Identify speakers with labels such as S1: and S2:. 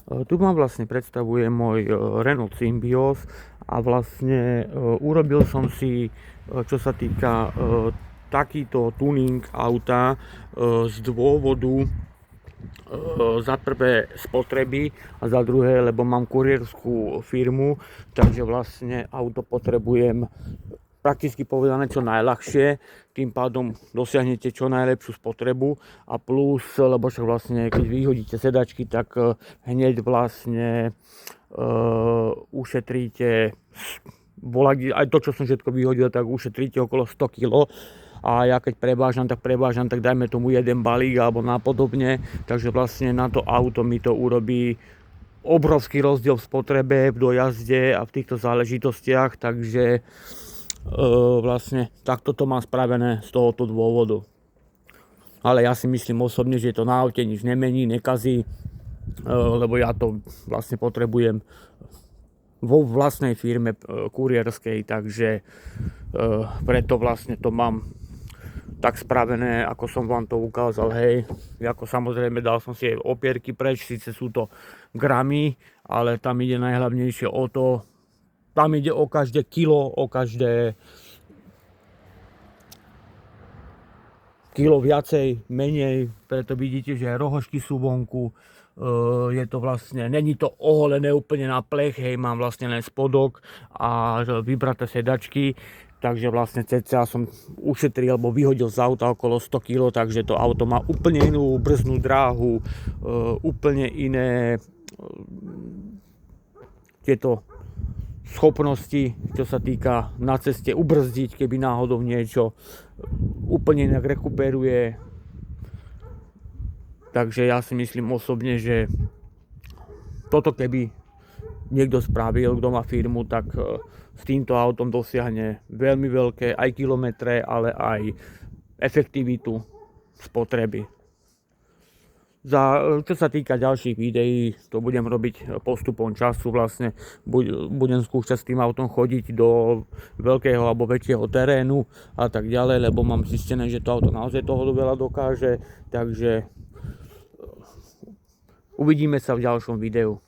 S1: Tu vám vlastne predstavuje môj Renault Symbios a vlastne urobil som si, čo sa týka takýto tuning auta z dôvodu za prvé spotreby a za druhé, lebo mám kurierskú firmu, takže vlastne auto potrebujem prakticky povedané čo najľahšie, tým pádom dosiahnete čo najlepšiu spotrebu a plus, lebo však vlastne keď vyhodíte sedačky, tak hneď vlastne ušetríte, aj to čo som všetko vyhodil, tak ušetríte okolo 100 kg. A ja keď prevážam, tak dajme tomu jeden balík alebo napodobne, takže vlastne na to auto mi to urobí obrovský rozdiel v spotrebe, v dojazde a v týchto záležitostiach, takže vlastne takto to mám spravené z tohoto dôvodu. Ale ja si myslím osobne, že to na aute nič nemení, nekazí, lebo ja to vlastne potrebujem vo vlastnej firme kurierskej, takže preto vlastne to mám tak spravené, ako som vám to ukázal, hej. Ako samozrejme dal som si aj opierky preč, síce sú to gramy, ale tam ide najhlavnejšie o to, tam ide o každé kilo, o každé kilo viacej, menej, preto vidíte, že rohožky sú vonku, je to vlastne, není to oholené úplne na plech, hej, mám vlastne len spodok a vybraté sedačky, takže vlastne cca som ušetril alebo vyhodil z auta okolo 100 kg, takže to auto má úplne inú brzdnú dráhu, úplne iné tieto schopnosti, čo sa týka na ceste ubrzdiť, keby náhodou niečo, úplne inak rekuperuje. Takže ja si myslím osobne, že toto keby niekto spravil, kto má firmu, tak s týmto autom dosiahne veľmi veľké aj kilometre, ale aj efektivitu spotreby. Čo sa týka ďalších videí, to budem robiť postupom času, vlastne budem skúšať s tým autom chodiť do veľkého alebo väčšieho terénu a tak ďalej, lebo mám zistené, že to auto naozaj toho veľa dokáže, takže uvidíme sa v ďalšom videu.